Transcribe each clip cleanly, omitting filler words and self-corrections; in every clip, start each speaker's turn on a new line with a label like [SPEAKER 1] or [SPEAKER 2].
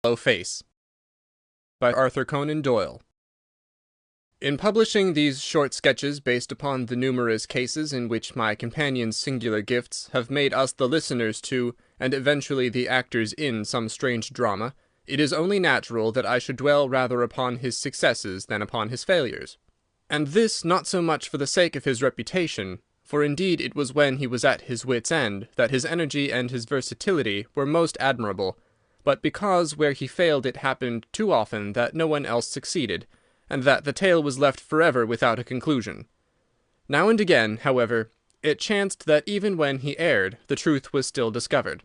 [SPEAKER 1] Yellow Face by Arthur Conan Doyle. In publishing these short sketches based upon the numerous cases in which my companion's singular gifts have made us the listeners to, and eventually the actors in, some strange drama, it is only natural that I should dwell rather upon his successes than upon his failures. And this not so much for the sake of his reputation, for indeed it was when he was at his wit's end that his energy and his versatility were most admirable, but because where he failed it happened too often that no one else succeeded, and that the tale was left forever without a conclusion. Now and again, however, it chanced that even when he erred, the truth was still discovered.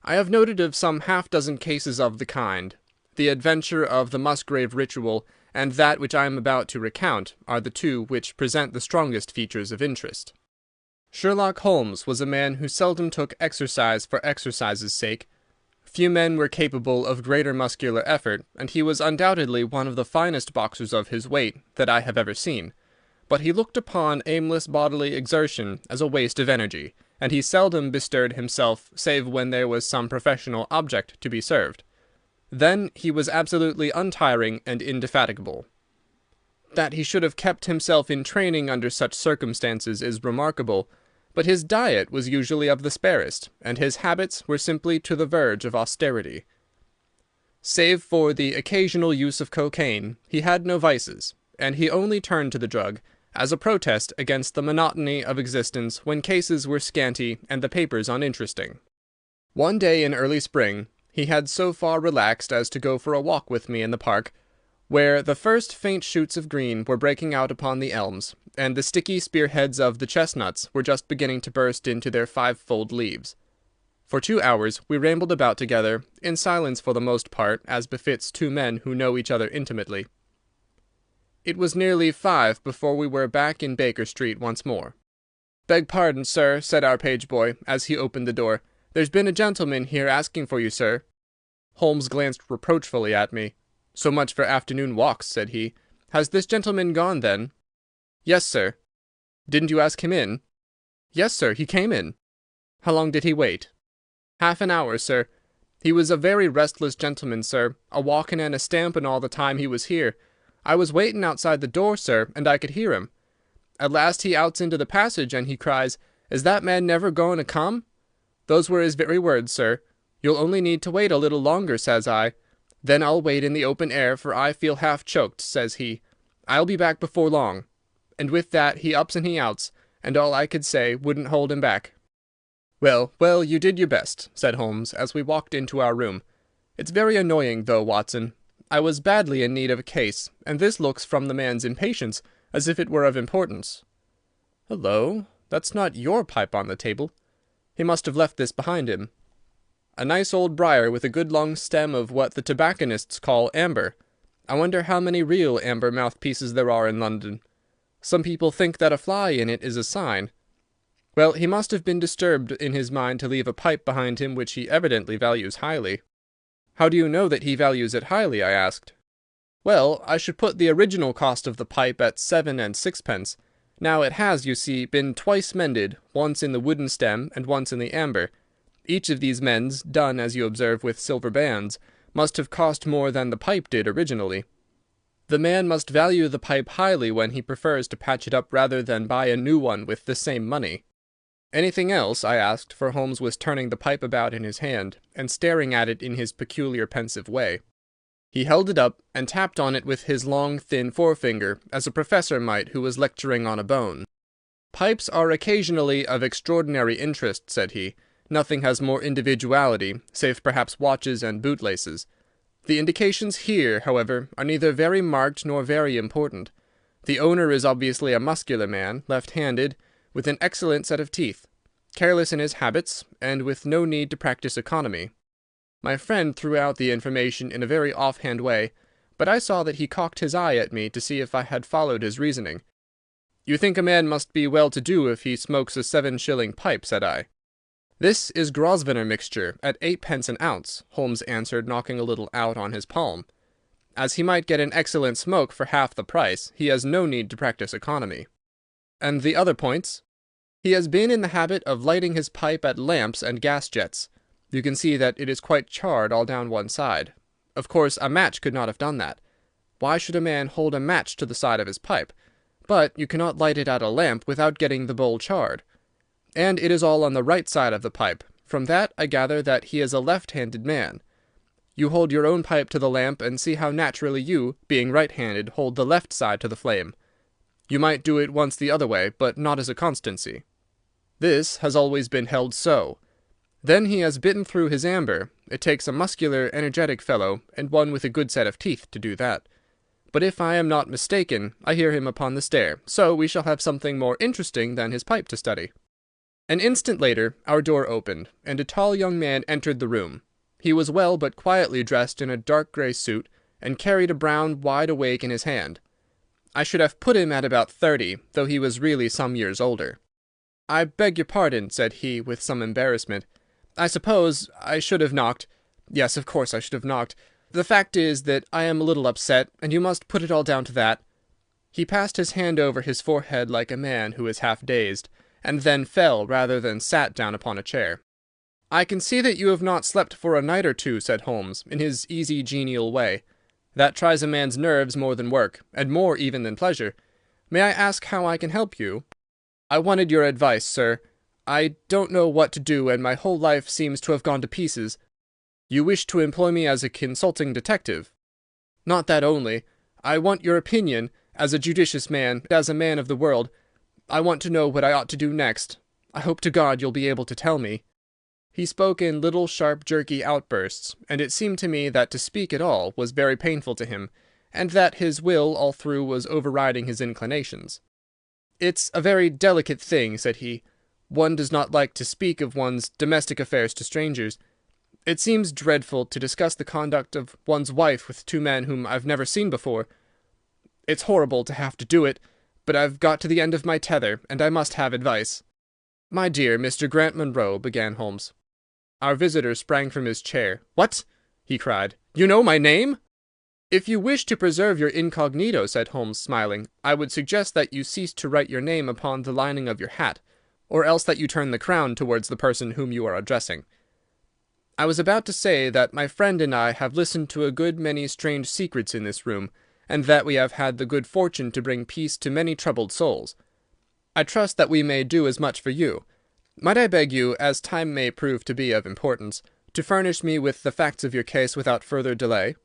[SPEAKER 1] I have noted of some half-dozen cases of the kind. The adventure of the Musgrave ritual and that which I am about to recount are the two which present the strongest features of interest. Sherlock Holmes was a man who seldom took exercise for exercise's sake. Few men were capable of greater muscular effort, and he was undoubtedly one of the finest boxers of his weight that I have ever seen. But he looked upon aimless bodily exertion as a waste of energy, and he seldom bestirred himself save when there was some professional object to be served. Then he was absolutely untiring and indefatigable. That he should have kept himself in training under such circumstances is remarkable, but his diet was usually of the sparest, and his habits were simply to the verge of austerity. Save for the occasional use of cocaine, he had no vices, and he only turned to the drug as a protest against the monotony of existence when cases were scanty and the papers uninteresting. One day in early spring he had so far relaxed as to go for a walk with me in the park, where the first faint shoots of green were breaking out upon the elms, and the sticky spearheads of the chestnuts were just beginning to burst into their five-fold leaves. For 2 hours we rambled about together, in silence for the most part, as befits two men who know each other intimately. It was nearly 5 before we were back in Baker Street once more. "Beg pardon, sir," said our page-boy, as he opened the door. "There's been a gentleman here asking for you, sir." Holmes glanced reproachfully at me. "So much for afternoon walks," said he. "Has this gentleman gone, then?" "Yes, sir." "Didn't you ask him in?" "Yes, sir, he came in." "How long did he wait?" "Half an hour, sir. He was a very restless gentleman, sir, a walking and a stamping all the time he was here. I was waiting outside the door, sir, and I could hear him. At last he outs into the passage, and he cries, 'Is that man never going to come?' Those were his very words, sir. 'You'll only need to wait a little longer,' says I. 'Then I'll wait in the open air, for I feel half choked,' says he. 'I'll be back before long.' And with that he ups and he outs, and all I could say wouldn't hold him back." "Well, well, you did your best," said Holmes, as we walked into our room. "It's very annoying, though, Watson. I was badly in need of a case, and this looks, from the man's impatience, as if it were of importance. Hullo, that's not your pipe on the table. He must have left this behind him. A nice old briar with a good long stem of what the tobacconists call amber. I wonder how many real amber mouthpieces there are in London. Some people think that a fly in it is a sign. Well, he must have been disturbed in his mind to leave a pipe behind him which he evidently values highly." "How do you know that he values it highly?" I asked. "Well, I should put the original cost of the pipe at 7 and 6 pence. Now it has, you see, been twice mended, once in the wooden stem and once in the amber. Each of these mends, done, as you observe, with silver bands, must have cost more than the pipe did originally. The man must value the pipe highly when he prefers to patch it up rather than buy a new one with the same money." "Anything else?" I asked, for Holmes was turning the pipe about in his hand, and staring at it in his peculiar pensive way. He held it up, and tapped on it with his long, thin forefinger, as a professor might who was lecturing on a bone. "Pipes are occasionally of extraordinary interest," said he. "Nothing has more individuality, save perhaps watches and bootlaces. The indications here, however, are neither very marked nor very important. The owner is obviously a muscular man, left-handed, with an excellent set of teeth, careless in his habits, and with no need to practice economy." My friend threw out the information in a very off-hand way, but I saw that he cocked his eye at me to see if I had followed his reasoning. "You think a man must be well-to-do if he smokes a 7-shilling pipe," said I. "This is Grosvenor mixture, at 8 pence an ounce," Holmes answered, knocking a little out on his palm. "As he might get an excellent smoke for half the price, he has no need to practise economy." "And the other points?" "He has been in the habit of lighting his pipe at lamps and gas jets. You can see that it is quite charred all down one side. Of course, a match could not have done that. Why should a man hold a match to the side of his pipe? But you cannot light it at a lamp without getting the bowl charred. And it is all on the right side of the pipe. From that I gather that he is a left-handed man. You hold your own pipe to the lamp, and see how naturally you, being right-handed, hold the left side to the flame. You might do it once the other way, but not as a constancy. This has always been held so. Then he has bitten through his amber. It takes a muscular, energetic fellow, and one with a good set of teeth, to do that. But if I am not mistaken, I hear him upon the stair, so we shall have something more interesting than his pipe to study." An instant later our door opened, and a tall young man entered the room. He was well but quietly dressed in a dark grey suit, and carried a brown wide-awake in his hand. I should have put him at about 30, though he was really some years older. "I beg your pardon," said he, with some embarrassment. "I suppose I should have knocked. Yes, of course I should have knocked. The fact is that I am a little upset, and you must put it all down to that." He passed his hand over his forehead like a man who is half dazed, and then fell rather than sat down upon a chair. "I can see that you have not slept for a night or two," said Holmes, in his easy, genial way. "That tries a man's nerves more than work, and more even than pleasure. May I ask how I can help you?" "I wanted your advice, sir. I don't know what to do, and my whole life seems to have gone to pieces." "You wish to employ me as a consulting detective?" "Not that only. I want your opinion, as a judicious man, as a man of the world. I want to know what I ought to do next. I hope to God you'll be able to tell me." He spoke in little, sharp, jerky outbursts, and it seemed to me that to speak at all was very painful to him, and that his will all through was overriding his inclinations. "It's a very delicate thing," said he. "One does not like to speak of one's domestic affairs to strangers. It seems dreadful to discuss the conduct of one's wife with two men whom I've never seen before. It's horrible to have to do it, but I've got to the end of my tether, and I must have advice." "My dear Mr. Grant Munro," began Holmes. Our visitor sprang from his chair. "What!" he cried. "You know my name?" "If you wish to preserve your incognito," said Holmes, smiling, "I would suggest that you cease to write your name upon the lining of your hat, or else that you turn the crown towards the person whom you are addressing. I was about to say that my friend and I have listened to a good many strange secrets in this room, and that we have had the good fortune to bring peace to many troubled souls. I trust that we may do as much for you. Might I beg you, as time may prove to be of importance, to furnish me with the facts of your case without further delay?"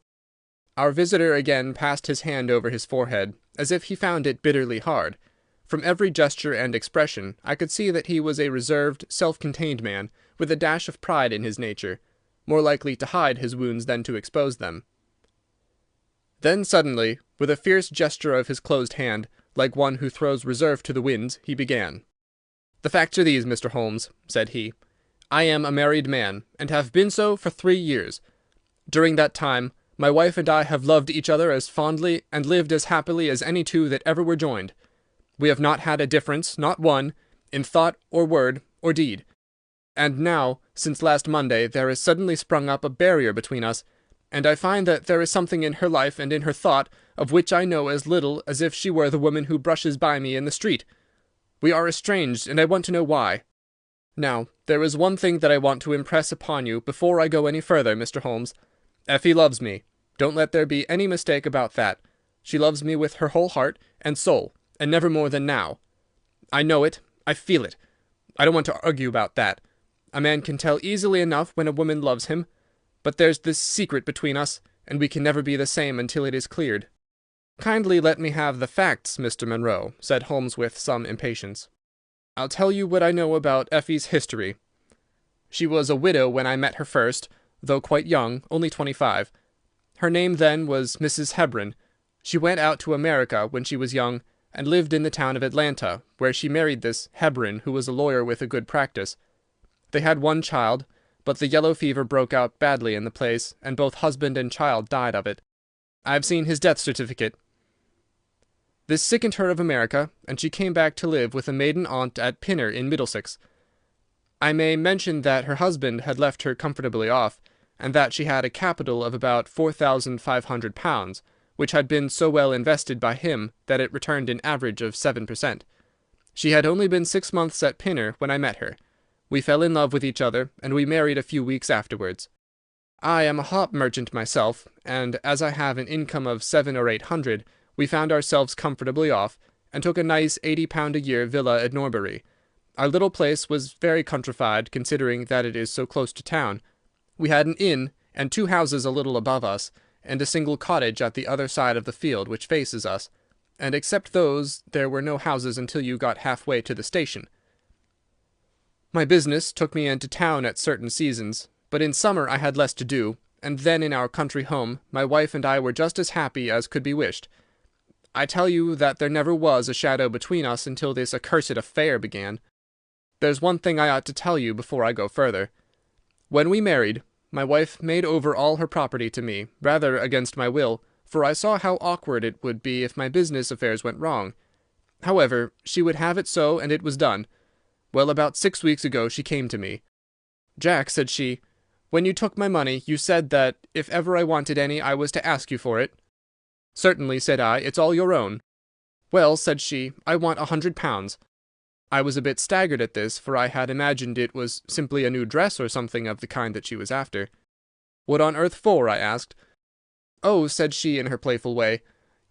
[SPEAKER 1] Our visitor again passed his hand over his forehead, as if he found it bitterly hard. From every gesture and expression I could see that he was a reserved, self-contained man, with a dash of pride in his nature, more likely to hide his wounds than to expose them. Then suddenly, with a fierce gesture of his closed hand, like one who throws reserve to the winds, he began. "The facts are these, Mr. Holmes," said he. "I am a married man, and have been so for 3 years. During that time my wife and I have loved each other as fondly and lived as happily as any two that ever were joined. We have not had a difference, not one, in thought or word or deed. And now, since last Monday, there has suddenly sprung up a barrier between us, and I find that there is something in her life and in her thought of which I know as little as if she were the woman who brushes by me in the street. We are estranged, and I want to know why. Now, there is one thing that I want to impress upon you before I go any further, Mr. Holmes. Effie loves me. Don't let there be any mistake about that. She loves me with her whole heart and soul, and never more than now. I know it. I feel it. I don't want to argue about that. A man can tell easily enough when a woman loves him. But there's this secret between us, and we can never be the same until it is cleared." "Kindly let me have the facts, Mr. Munro," said Holmes with some impatience. "I'll tell you what I know about Effie's history. She was a widow when I met her first, though quite young, only 25. Her name then was Mrs. Hebron. She went out to America when she was young, and lived in the town of Atlanta, where she married this Hebron, who was a lawyer with a good practice. They had one child, but the yellow fever broke out badly in the place, and both husband and child died of it. I have seen his death certificate. This sickened her of America, and she came back to live with a maiden aunt at Pinner in Middlesex. I may mention that her husband had left her comfortably off, and that she had a capital of about £4,500, which had been so well invested by him that it returned an average of 7%. She had only been 6 months at Pinner when I met her. We fell in love with each other, and we married a few weeks afterwards. I am a hop merchant myself, and as I have an income of 700 or 800, we found ourselves comfortably off, and took a nice £80 a year villa at Norbury. Our little place was very countrified, considering that it is so close to town. We had an inn, and 2 houses a little above us, and a single cottage at the other side of the field which faces us, and except those there were no houses until you got half-way to the station. My business took me into town at certain seasons, but in summer I had less to do, and then in our country home my wife and I were just as happy as could be wished. I tell you that there never was a shadow between us until this accursed affair began. There's one thing I ought to tell you before I go further. When we married, my wife made over all her property to me, rather against my will, for I saw how awkward it would be if my business affairs went wrong. However, she would have it so, and it was done. Well, about 6 weeks ago she came to me. "Jack," said she, "when you took my money, you said that if ever I wanted any I was to ask you for it." "Certainly," said I, "it's all your own." "Well," said she, "I want £100. I was a bit staggered at this, for I had imagined it was simply a new dress or something of the kind that she was after. "What on earth for?" I asked. "Oh," said she in her playful way,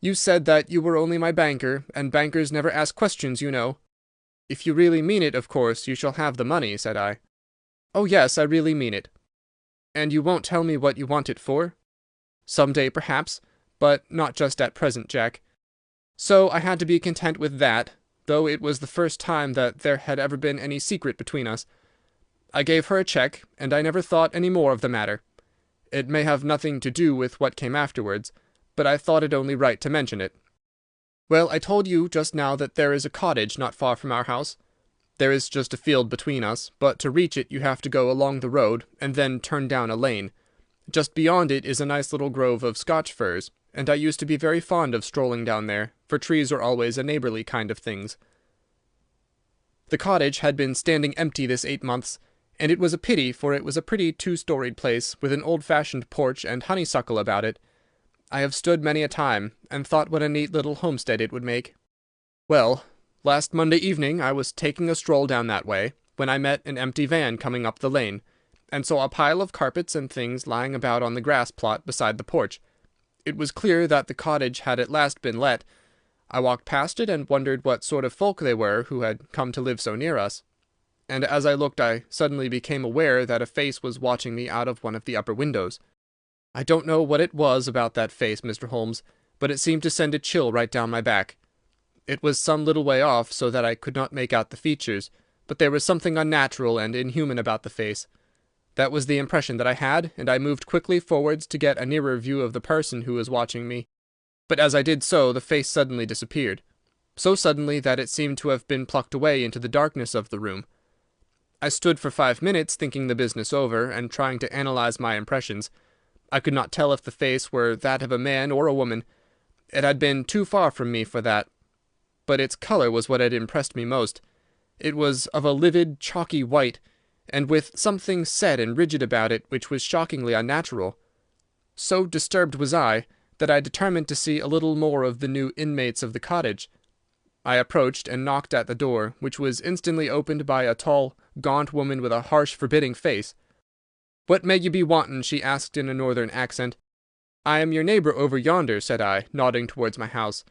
[SPEAKER 1] "you said that you were only my banker, and bankers never ask questions, you know." "If you really mean it, of course you shall have the money," said I. "Oh, yes, I really mean it." "And you won't tell me what you want it for?" "Some day, perhaps, but not just at present, Jack." So I had to be content with that, though it was the first time that there had ever been any secret between us. I gave her a cheque, and I never thought any more of the matter. It may have nothing to do with what came afterwards, but I thought it only right to mention it. Well, I told you just now that there is a cottage not far from our house. There is just a field between us, but to reach it you have to go along the road and then turn down a lane. Just beyond it is a nice little grove of Scotch firs, and I used to be very fond of strolling down there, for trees are always a neighbourly kind of things. The cottage had been standing empty this 8 months, and it was a pity, for it was a pretty 2-storied place, with an old-fashioned porch and honeysuckle about it. I have stood many a time, and thought what a neat little homestead it would make. Well, last Monday evening I was taking a stroll down that way, when I met an empty van coming up the lane, and saw a pile of carpets and things lying about on the grass plot beside the porch. It was clear that the cottage had at last been let. I walked past it and wondered what sort of folk they were who had come to live so near us. And as I looked I suddenly became aware that a face was watching me out of one of the upper windows. I don't know what it was about that face, Mr. Holmes, but it seemed to send a chill right down my back. It was some little way off, so that I could not make out the features, but there was something unnatural and inhuman about the face. That was the impression that I had, and I moved quickly forwards to get a nearer view of the person who was watching me. But as I did so, the face suddenly disappeared, so suddenly that it seemed to have been plucked away into the darkness of the room. I stood for 5 minutes thinking the business over, and trying to analyze my impressions. I could not tell if the face were that of a man or a woman. It had been too far from me for that. But its colour was what had impressed me most. It was of a livid, chalky white, and with something set and rigid about it which was shockingly unnatural. So disturbed was I, that I determined to see a little more of the new inmates of the cottage. I approached and knocked at the door, which was instantly opened by a tall, gaunt woman with a harsh, forbidding face. "What may you be wantin'?" she asked in a northern accent. "I am your neighbour over yonder," said I, nodding towards my house.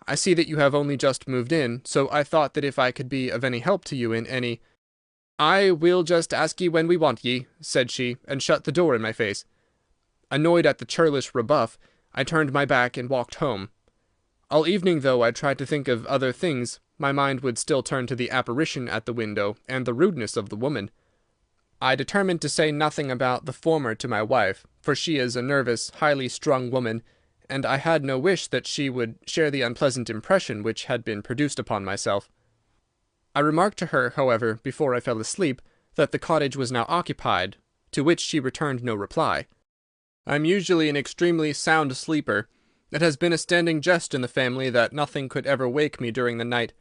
[SPEAKER 1] "I see that you have only just moved in, so I thought that if I could be of any help to you in any—" "I will just ask ye when we want ye," said she, and shut the door in my face. Annoyed at the churlish rebuff, I turned my back and walked home. All evening, though I tried to think of other things, my mind would still turn to the apparition at the window and the rudeness of the woman. I determined to say nothing about the former to my wife, for she is a nervous, highly strung woman, and I had no wish that she would share the unpleasant impression which had been produced upon myself. I remarked to her, however, before I fell asleep, that the cottage was now occupied, to which she returned no reply. I am usually an extremely sound sleeper. It has been a standing jest in the family that nothing could ever wake me during the night,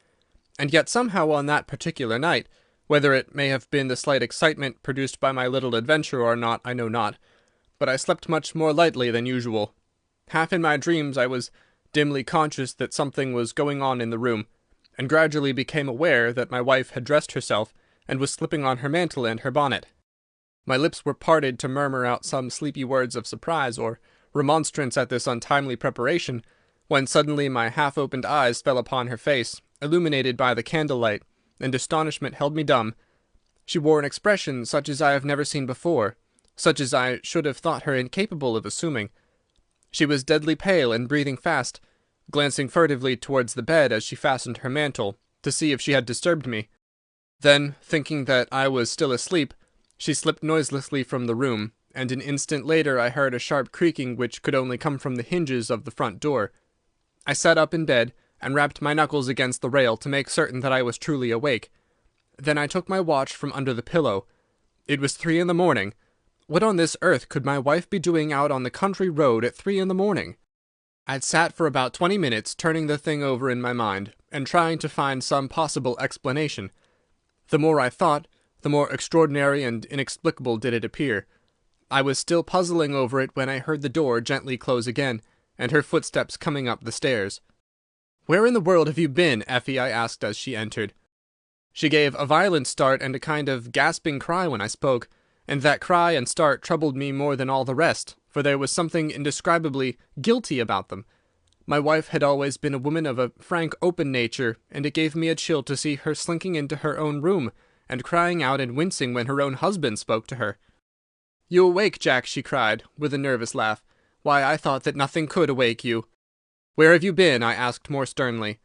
[SPEAKER 1] and yet somehow on that particular night, whether it may have been the slight excitement produced by my little adventure or not, I know not, but I slept much more lightly than usual. Half in my dreams I was dimly conscious that something was going on in the room, and gradually became aware that my wife had dressed herself and was slipping on her mantle and her bonnet. My lips were parted to murmur out some sleepy words of surprise or remonstrance at this untimely preparation, when suddenly my half-opened eyes fell upon her face, illuminated by the candlelight, and astonishment held me dumb. She wore an expression such as I have never seen before, such as I should have thought her incapable of assuming. She was deadly pale and breathing fast, glancing furtively towards the bed as she fastened her mantle, to see if she had disturbed me. Then, thinking that I was still asleep, she slipped noiselessly from the room, and an instant later I heard a sharp creaking which could only come from the hinges of the front door. I sat up in bed, and rapped my knuckles against the rail to make certain that I was truly awake. Then I took my watch from under the pillow. It was 3 in the morning. What on this earth could my wife be doing out on the country road at 3 in the morning? I'd sat for about 20 minutes turning the thing over in my mind, and trying to find some possible explanation. The more I thought, the more extraordinary and inexplicable did it appear. I was still puzzling over it when I heard the door gently close again, and her footsteps coming up the stairs. "Where in the world have you been, Effie?" I asked as she entered. She gave a violent start and a kind of gasping cry when I spoke, and that cry and start troubled me more than all the rest, for there was something indescribably guilty about them. My wife had always been a woman of a frank, open nature, and it gave me a chill to see her slinking into her own room, and crying out and wincing when her own husband spoke to her. "You awake, Jack?" she cried, with a nervous laugh. "Why, I thought that nothing could awake you." "Where have you been?" I asked more sternly.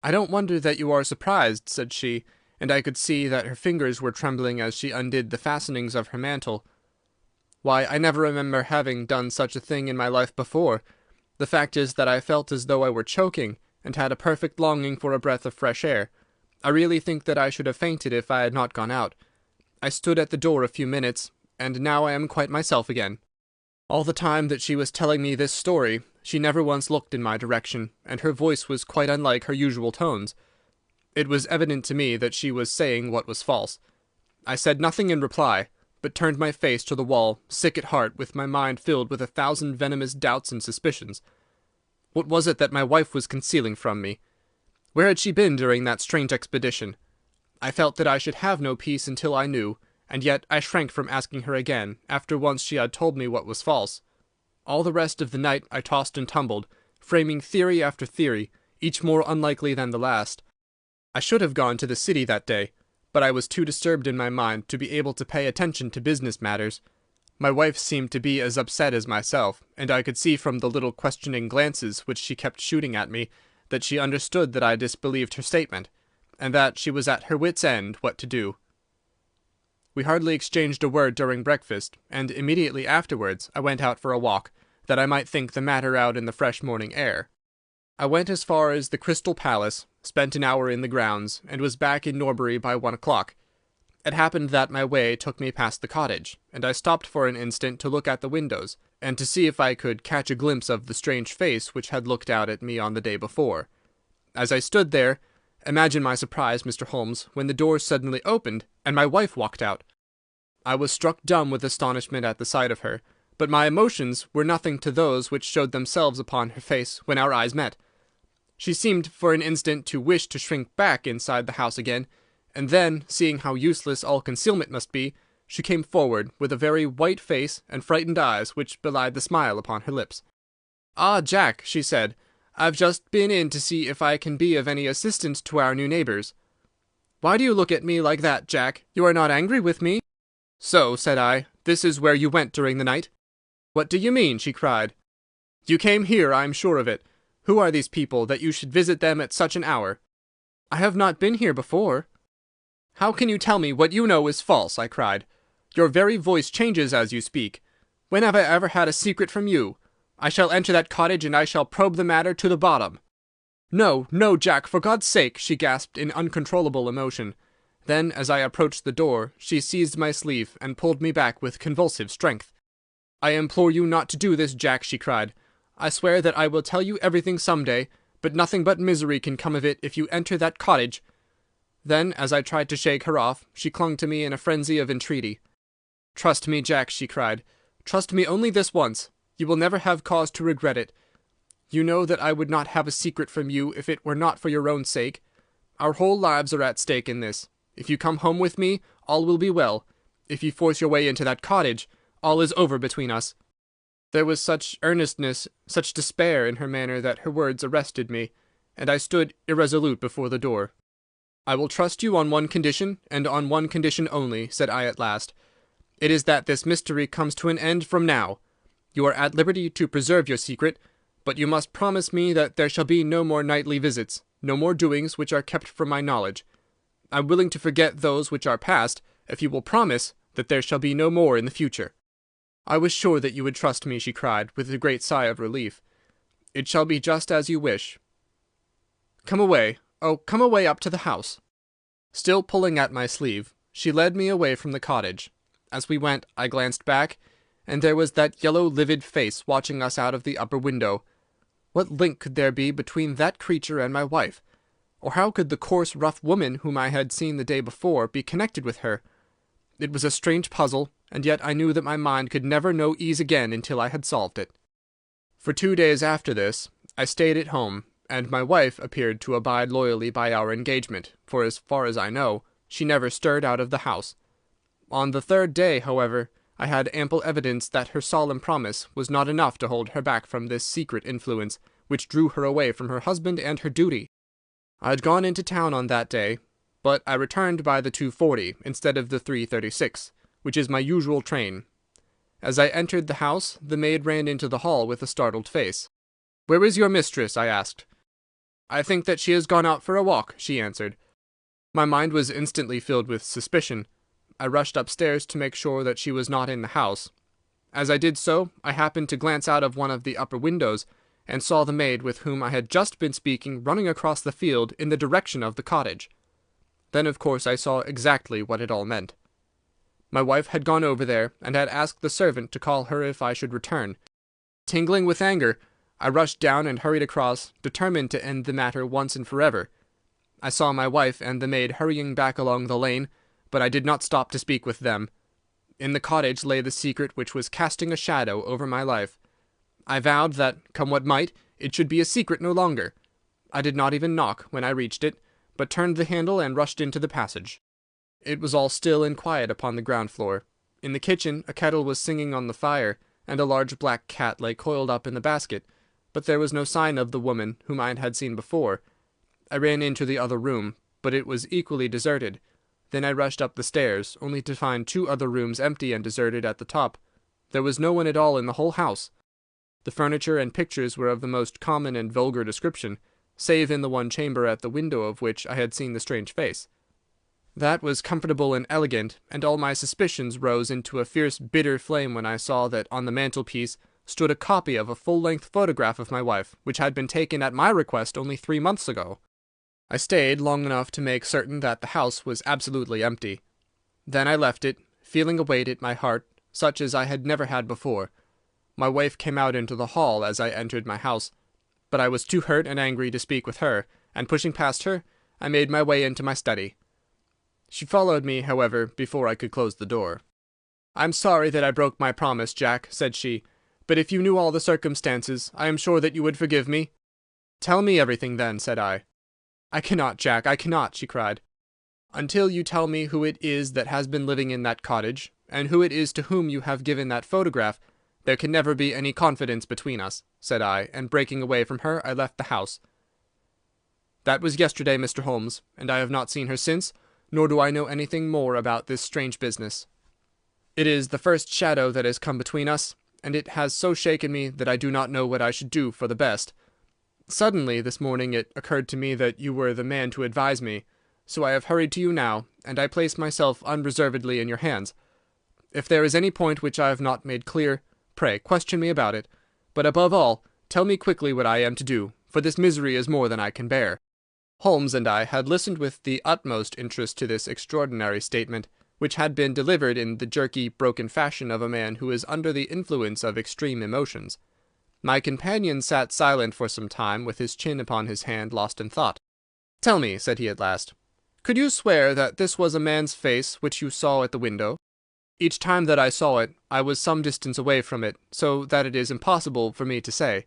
[SPEAKER 1] "I don't wonder that you are surprised," said she, and I could see that her fingers were trembling as she undid the fastenings of her mantle. "Why, I never remember having done such a thing in my life before. The fact is that I felt as though I were choking, and had a perfect longing for a breath of fresh air. I really think that I should have fainted if I had not gone out. I stood at the door a few minutes, and now I am quite myself again." All the time that she was telling me this story, she never once looked in my direction, and her voice was quite unlike her usual tones. It was evident to me that she was saying what was false. I said nothing in reply, but turned my face to the wall, sick at heart, with my mind filled with 1,000 venomous doubts and suspicions. What was it that my wife was concealing from me? Where had she been during that strange expedition? I felt that I should have no peace until I knew, and yet I shrank from asking her again, after once she had told me what was false. All the rest of the night I tossed and tumbled, framing theory after theory, each more unlikely than the last. I should have gone to the city that day, but I was too disturbed in my mind to be able to pay attention to business matters. My wife seemed to be as upset as myself, and I could see from the little questioning glances which she kept shooting at me that she understood that I disbelieved her statement, and that she was at her wit's end what to do. We hardly exchanged a word during breakfast, and immediately afterwards I went out for a walk, that I might think the matter out in the fresh morning air. I went as far as the Crystal Palace, spent an hour in the grounds, and was back in Norbury by 1 o'clock. It happened that my way took me past the cottage, and I stopped for an instant to look at the windows, and to see if I could catch a glimpse of the strange face which had looked out at me on the day before. As I stood there, imagine my surprise, Mr. Holmes, when the door suddenly opened, and my wife walked out. I was struck dumb with astonishment at the sight of her, but my emotions were nothing to those which showed themselves upon her face when our eyes met. She seemed for an instant to wish to shrink back inside the house again, and then, seeing how useless all concealment must be, she came forward, with a very white face and frightened eyes which belied the smile upon her lips. "Ah, Jack," she said, "I've just been in to see if I can be of any assistance to our new neighbours." "Why do you look at me like that, Jack? You are not angry with me?" "So," said I, "this is where you went during the night?" "What do you mean?" she cried. "You came here, I am sure of it. Who are these people, that you should visit them at such an hour?" "I have not been here before." "How can you tell me what you know is false?" I cried. "Your very voice changes as you speak. When have I ever had a secret from you? I shall enter that cottage, and I shall probe the matter to the bottom." "No, no, Jack, for God's sake!" she gasped in uncontrollable emotion. Then, as I approached the door, she seized my sleeve and pulled me back with convulsive strength. "I implore you not to do this, Jack," she cried. "I swear that I will tell you everything some day, but nothing but misery can come of it if you enter that cottage." Then, as I tried to shake her off, she clung to me in a frenzy of entreaty. "Trust me, Jack," she cried. "Trust me only this once. You will never have cause to regret it. You know that I would not have a secret from you if it were not for your own sake. Our whole lives are at stake in this. If you come home with me, all will be well. If you force your way into that cottage, all is over between us." There was such earnestness, such despair in her manner that her words arrested me, and I stood irresolute before the door. "I will trust you on one condition, and on one condition only," said I at last. "It is that this mystery comes to an end from now. You are at liberty to preserve your secret, but you must promise me that there shall be no more nightly visits, no more doings which are kept from my knowledge. I am willing to forget those which are past, if you will promise that there shall be no more in the future." "I was sure that you would trust me," she cried, with a great sigh of relief. "It shall be just as you wish. Come away. Oh, come away up to the house." Still pulling at my sleeve, she led me away from the cottage. As we went, I glanced back, and there was that yellow livid face watching us out of the upper window. What link could there be between that creature and my wife? Or how could the coarse, rough woman whom I had seen the day before be connected with her? It was a strange puzzle, and yet I knew that my mind could never know ease again until I had solved it. For 2 days after this, I stayed at home, and my wife appeared to abide loyally by our engagement, for as far as I know, she never stirred out of the house. On the 3rd day, however, I had ample evidence that her solemn promise was not enough to hold her back from this secret influence, which drew her away from her husband and her duty. I had gone into town on that day, but I returned by the 2:40 instead of the 3:36, which is my usual train. As I entered the house, the maid ran into the hall with a startled face. "Where is your mistress?" I asked. "I think that she has gone out for a walk," she answered. My mind was instantly filled with suspicion. I rushed upstairs to make sure that she was not in the house. As I did so, I happened to glance out of one of the upper windows, and saw the maid with whom I had just been speaking running across the field in the direction of the cottage. Then, of course, I saw exactly what it all meant. My wife had gone over there, and had asked the servant to call her if I should return. Tingling with anger, I rushed down and hurried across, determined to end the matter once and forever. I saw my wife and the maid hurrying back along the lane, but I did not stop to speak with them. In the cottage lay the secret which was casting a shadow over my life. I vowed that, come what might, it should be a secret no longer. I did not even knock when I reached it, but turned the handle and rushed into the passage. It was all still and quiet upon the ground floor. In the kitchen a kettle was singing on the fire, and a large black cat lay coiled up in the basket, but there was no sign of the woman whom I had seen before. I ran into the other room, but it was equally deserted. Then I rushed up the stairs, only to find 2 other rooms empty and deserted at the top. There was no one at all in the whole house. The furniture and pictures were of the most common and vulgar description, save in the one chamber at the window of which I had seen the strange face. That was comfortable and elegant, and all my suspicions rose into a fierce, bitter flame when I saw that on the mantelpiece stood a copy of a full-length photograph of my wife, which had been taken at my request only 3 months ago. I stayed long enough to make certain that the house was absolutely empty. Then I left it, feeling a weight at my heart, such as I had never had before. My wife came out into the hall as I entered my house, but I was too hurt and angry to speak with her, and pushing past her, I made my way into my study. She followed me, however, before I could close the door. "I'm sorry that I broke my promise, Jack," said she, "but if you knew all the circumstances, I am sure that you would forgive me." "Tell me everything, then," said I. "I cannot, Jack, I cannot," she cried. "Until you tell me who it is that has been living in that cottage, and who it is to whom you have given that photograph, there can never be any confidence between us," said I, and breaking away from her, I left the house. That was yesterday, Mr. Holmes, and I have not seen her since, nor do I know anything more about this strange business. It is the first shadow that has come between us, and it has so shaken me that I do not know what I should do for the best. Suddenly this morning it occurred to me that you were the man to advise me, so I have hurried to you now, and I place myself unreservedly in your hands. If there is any point which I have not made clear, pray question me about it, but above all, tell me quickly what I am to do, for this misery is more than I can bear." Holmes and I had listened with the utmost interest to this extraordinary statement, which had been delivered in the jerky, broken fashion of a man who is under the influence of extreme emotions. My companion sat silent for some time, with his chin upon his hand, lost in thought. "Tell me," said he at last, "could you swear that this was a man's face which you saw at the window?" "Each time that I saw it, I was some distance away from it, so that it is impossible for me to say."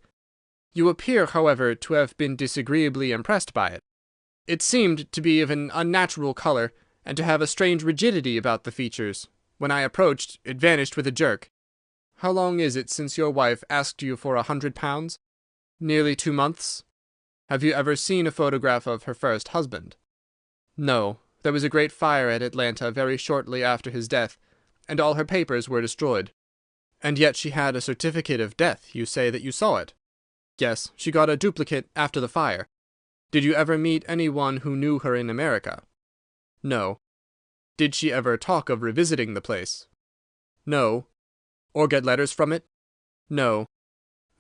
[SPEAKER 1] "You appear, however, to have been disagreeably impressed by it." "It seemed to be of an unnatural colour, and to have a strange rigidity about the features. When I approached, it vanished with a jerk. How long is it since your wife asked you for £100? Nearly 2 months. Have you ever seen a photograph of her first husband? No. There was a great fire at Atlanta very shortly after his death, and all her papers were destroyed. And yet she had a certificate of death. You say that you saw it? Yes, she got a duplicate after the fire. Did you ever meet anyone who knew her in America? No. Did she ever talk of revisiting the place? No. Or get letters from it? No.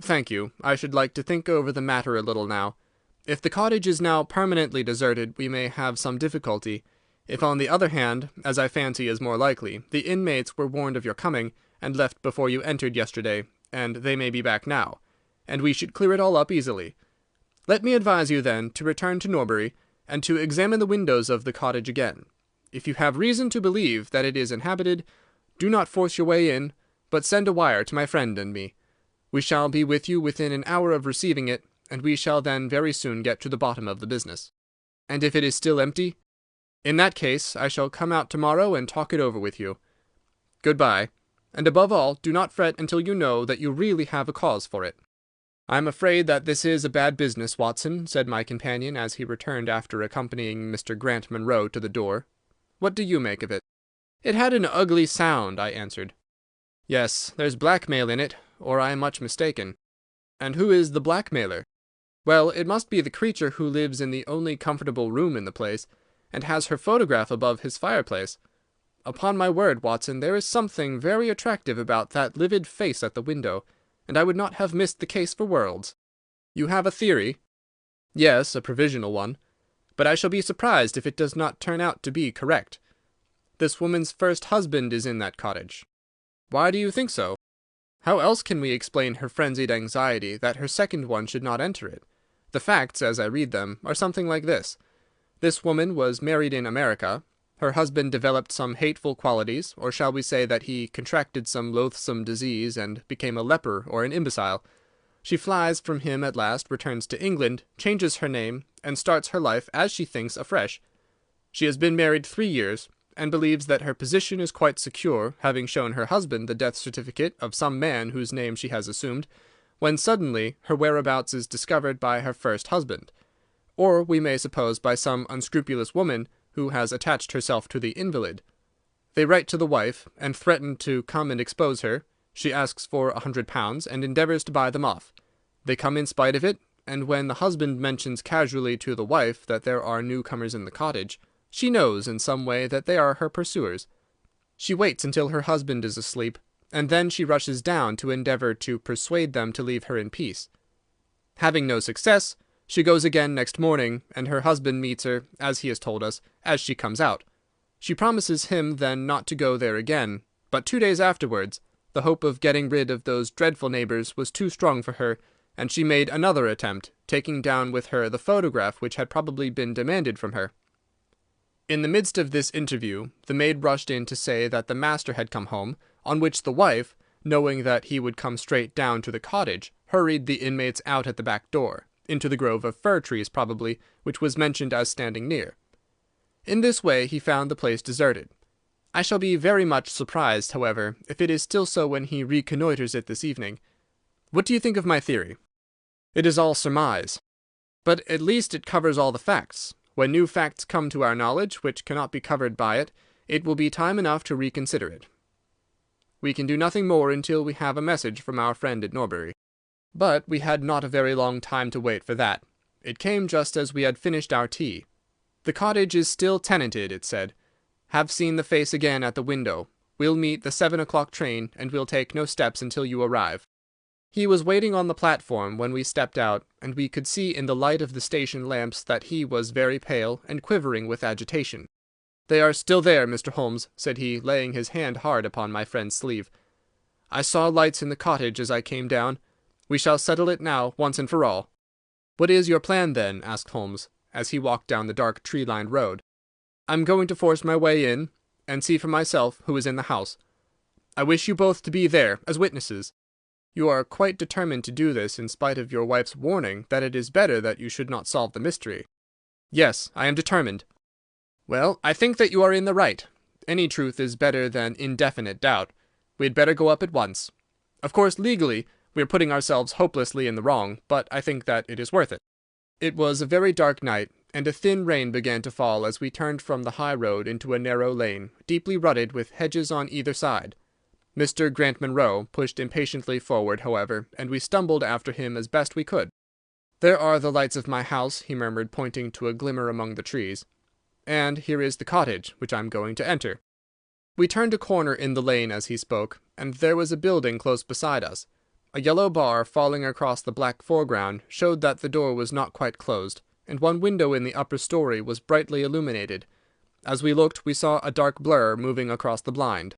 [SPEAKER 1] Thank you. I should like to think over the matter a little now. If the cottage is now permanently deserted, we may have some difficulty. If, on the other hand, as I fancy is more likely, the inmates were warned of your coming, and left before you entered yesterday, and they may be back now, and we should clear it all up easily. Let me advise you, then, to return to Norbury, and to examine the windows of the cottage again. If you have reason to believe that it is inhabited, do not force your way in, but send a wire to my friend and me. We shall be with you within an hour of receiving it, and we shall then very soon get to the bottom of the business. And if it is still empty? In that case, I shall come out tomorrow and talk it over with you. Good-bye, and above all, do not fret until you know that you really have a cause for it. I am afraid that this is a bad business, Watson, said my companion, as he returned after accompanying Mr. Grant Munro to the door. What do you make of it? It had an ugly sound, I answered. Yes, there's blackmail in it, or I am much mistaken. And who is the blackmailer? Well, it must be the creature who lives in the only comfortable room in the place, and has her photograph above his fireplace. Upon my word, Watson, there is something very attractive about that livid face at the window, and I would not have missed the case for worlds. You have a theory? Yes, a provisional one. But I shall be surprised if it does not turn out to be correct. This woman's first husband is in that cottage. Why do you think so? How else can we explain her frenzied anxiety that her second one should not enter it? The facts, as I read them, are something like this. This woman was married in America. Her husband developed some hateful qualities, or shall we say that he contracted some loathsome disease and became a leper or an imbecile. She flies from him at last, returns to England, changes her name, and starts her life, as she thinks, afresh. She has been married 3 years, and believes that her position is quite secure, having shown her husband the death certificate of some man whose name she has assumed, when suddenly her whereabouts is discovered by her first husband, or we may suppose by some unscrupulous woman who has attached herself to the invalid. They write to the wife, and threaten to come and expose her. She asks for £100, and endeavours to buy them off. They come in spite of it, and when the husband mentions casually to the wife that there are newcomers in the cottage, she knows in some way that they are her pursuers. She waits until her husband is asleep, and then she rushes down to endeavour to persuade them to leave her in peace. Having no success, she goes again next morning, and her husband meets her, as he has told us, as she comes out. She promises him then not to go there again, but 2 days afterwards, the hope of getting rid of those dreadful neighbours was too strong for her, and she made another attempt, taking down with her the photograph which had probably been demanded from her. In the midst of this interview, the maid rushed in to say that the master had come home, on which the wife, knowing that he would come straight down to the cottage, hurried the inmates out at the back door, into the grove of fir trees probably, which was mentioned as standing near. In this way he found the place deserted. I shall be very much surprised, however, if it is still so when he reconnoitres it this evening. What do you think of my theory? It is all surmise. But at least it covers all the facts. When new facts come to our knowledge, which cannot be covered by it, it will be time enough to reconsider it. We can do nothing more until we have a message from our friend at Norbury. But we had not a very long time to wait for that. It came just as we had finished our tea. The cottage is still tenanted, it said. Have seen the face again at the window. We'll meet the 7 o'clock train, and we'll take no steps until you arrive. He was waiting on the platform when we stepped out, and we could see in the light of the station lamps that he was very pale and quivering with agitation. "They are still there, Mr. Holmes," said he, laying his hand hard upon my friend's sleeve. "I saw lights in the cottage as I came down. We shall settle it now, once and for all." "What is your plan, then?" asked Holmes, as he walked down the dark tree-lined road. "I'm going to force my way in, and see for myself who is in the house. I wish you both to be there, as witnesses. You are quite determined to do this in spite of your wife's warning that it is better that you should not solve the mystery." "Yes, I am determined." "Well, I think that you are in the right. Any truth is better than indefinite doubt. We had better go up at once. Of course, legally, we are putting ourselves hopelessly in the wrong, but I think that it is worth it." It was a very dark night, and a thin rain began to fall as we turned from the high road into a narrow lane, deeply rutted with hedges on either side. Mr. Grant Munro pushed impatiently forward, however, and we stumbled after him as best we could. "There are the lights of my house," he murmured, pointing to a glimmer among the trees. "And here is the cottage, which I am going to enter." We turned a corner in the lane as he spoke, and there was a building close beside us. A yellow bar falling across the black foreground showed that the door was not quite closed, and one window in the upper story was brightly illuminated. As we looked, we saw a dark blur moving across the blind.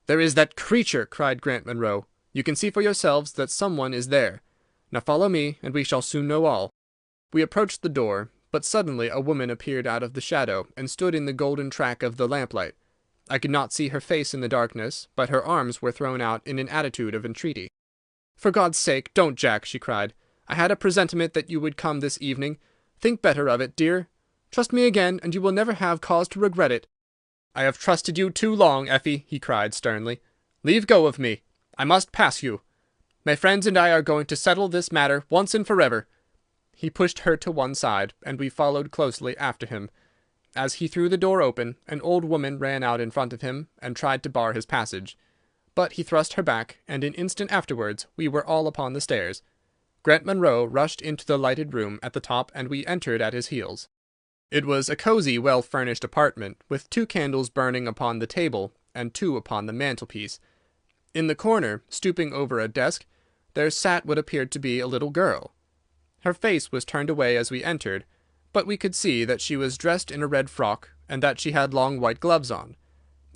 [SPEAKER 1] "There is that creature!" cried Grant Munro. "You can see for yourselves that someone is there. Now follow me, and we shall soon know all." We approached the door, but suddenly a woman appeared out of the shadow and stood in the golden track of the lamplight. I could not see her face in the darkness, but her arms were thrown out in an attitude of entreaty. "For God's sake, don't, Jack!" she cried. "I had a presentiment that you would come this evening. Think better of it, dear. Trust me again, and you will never have cause to regret it." "I have trusted you too long, Effie," he cried sternly. "Leave go of me. I must pass you. My friends and I are going to settle this matter once and forever." He pushed her to one side, and we followed closely after him. As he threw the door open, an old woman ran out in front of him and tried to bar his passage. But he thrust her back, and an instant afterwards we were all upon the stairs. Grant Munro rushed into the lighted room at the top, and we entered at his heels. It was a cosy, well-furnished apartment, with 2 candles burning upon the table and 2 upon the mantelpiece. In the corner, stooping over a desk, there sat what appeared to be a little girl. Her face was turned away as we entered, but we could see that she was dressed in a red frock, and that she had long white gloves on.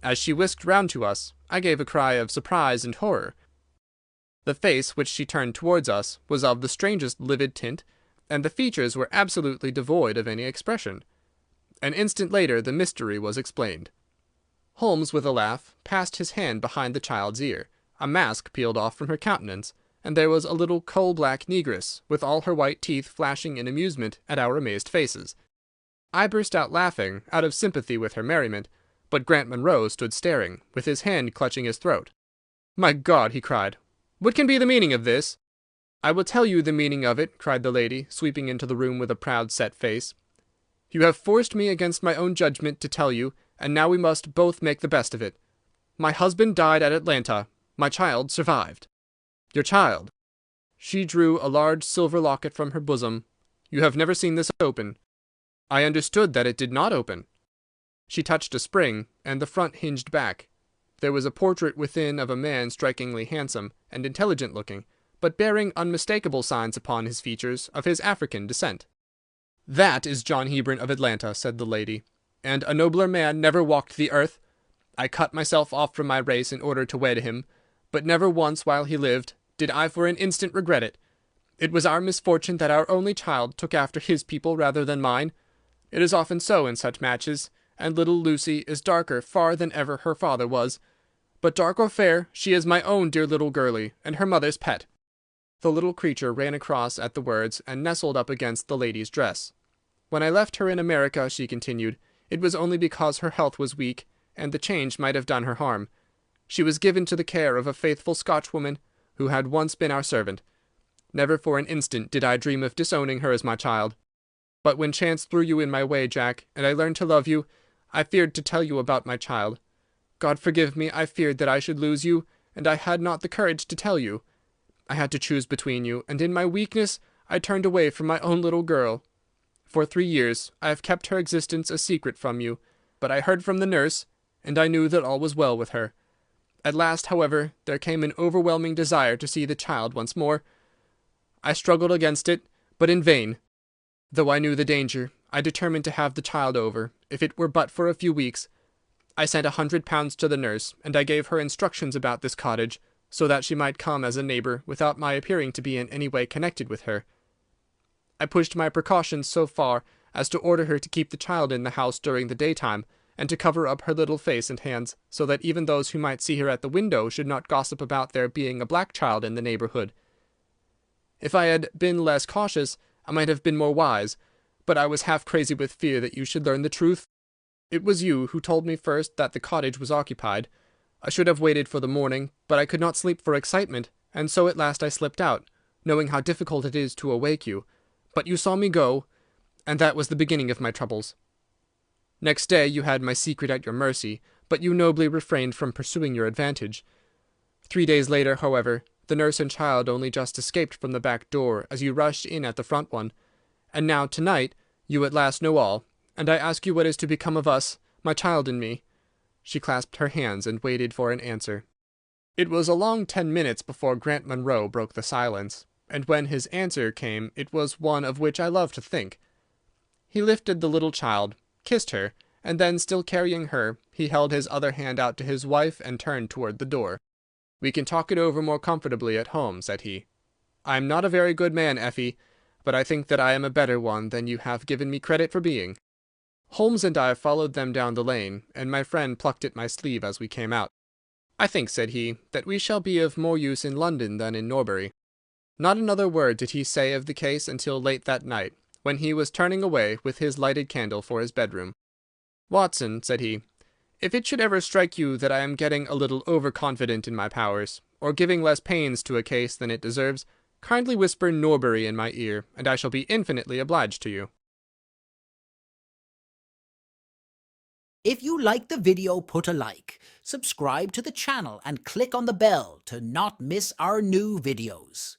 [SPEAKER 1] As she whisked round to us, I gave a cry of surprise and horror. The face which she turned towards us was of the strangest livid tint, and the features were absolutely devoid of any expression. An instant later the mystery was explained. Holmes, with a laugh, passed his hand behind the child's ear. A mask peeled off from her countenance, and there was a little coal-black negress, with all her white teeth flashing in amusement at our amazed faces. I burst out laughing, out of sympathy with her merriment, but Grant Munro stood staring, with his hand clutching his throat. "My God!" he cried. "What can be the meaning of this?" "I will tell you the meaning of it," cried the lady, sweeping into the room with a proud set face. "You have forced me against my own judgment to tell you, and now we must both make the best of it. My husband died at Atlanta. My child survived." "Your child?" She drew a large silver locket from her bosom. "You have never seen this open?" "I understood that it did not open." She touched a spring, and the front hinged back. There was a portrait within of a man strikingly handsome and intelligent-looking, but bearing unmistakable signs upon his features of his African descent. "That is John Hebron of Atlanta," said the lady, "and a nobler man never walked the earth. I cut myself off from my race in order to wed him, but never once while he lived did I for an instant regret it. It was our misfortune that our only child took after his people rather than mine. It is often so in such matches, and little Lucy is darker far than ever her father was. But dark or fair, she is my own dear little girlie, and her mother's pet." The little creature ran across at the words and nestled up against the lady's dress. "When I left her in America," she continued, "it was only because her health was weak, and the change might have done her harm. She was given to the care of a faithful Scotchwoman who had once been our servant. Never for an instant did I dream of disowning her as my child. But when chance threw you in my way, Jack, and I learned to love you, I feared to tell you about my child. God forgive me, I feared that I should lose you, and I had not the courage to tell you. I had to choose between you, and in my weakness I turned away from my own little girl. For 3 years I have kept her existence a secret from you, but I heard from the nurse, and I knew that all was well with her. At last, however, there came an overwhelming desire to see the child once more. I struggled against it, but in vain. Though I knew the danger, I determined to have the child over, if it were but for a few weeks. I sent £100 to the nurse, and I gave her instructions about this cottage, so that she might come as a neighbour without my appearing to be in any way connected with her. I pushed my precautions so far as to order her to keep the child in the house during the daytime, and to cover up her little face and hands, so that even those who might see her at the window should not gossip about there being a black child in the neighbourhood. If I had been less cautious, I might have been more wise, but I was half crazy with fear that you should learn the truth. It was you who told me first that the cottage was occupied. I should have waited for the morning, but I could not sleep for excitement, and so at last I slipped out, knowing how difficult it is to awake you. But you saw me go, and that was the beginning of my troubles. Next day you had my secret at your mercy, but you nobly refrained from pursuing your advantage. 3 days later, however, the nurse and child only just escaped from the back door as you rushed in at the front one. And now, tonight, you at last know all, and I ask you what is to become of us, my child and me." She clasped her hands and waited for an answer. It was a long 10 minutes before Grant Munro broke the silence, and when his answer came it was one of which I love to think. He lifted the little child, kissed her, and then, still carrying her, he held his other hand out to his wife and turned toward the door. "We can talk it over more comfortably at home," said he. "I am not a very good man, Effie, but I think that I am a better one than you have given me credit for being." Holmes and I followed them down the lane, and my friend plucked at my sleeve as we came out. "I think," said he, "that we shall be of more use in London than in Norbury." Not another word did he say of the case until late that night, when he was turning away with his lighted candle for his bedroom. "Watson," said he, "if it should ever strike you that I am getting a little over-confident in my powers, or giving less pains to a case than it deserves, kindly whisper Norbury in my ear, and I shall be infinitely obliged to you."
[SPEAKER 2] If you like the video, put a like, subscribe to the channel and click on the bell to not miss our new videos.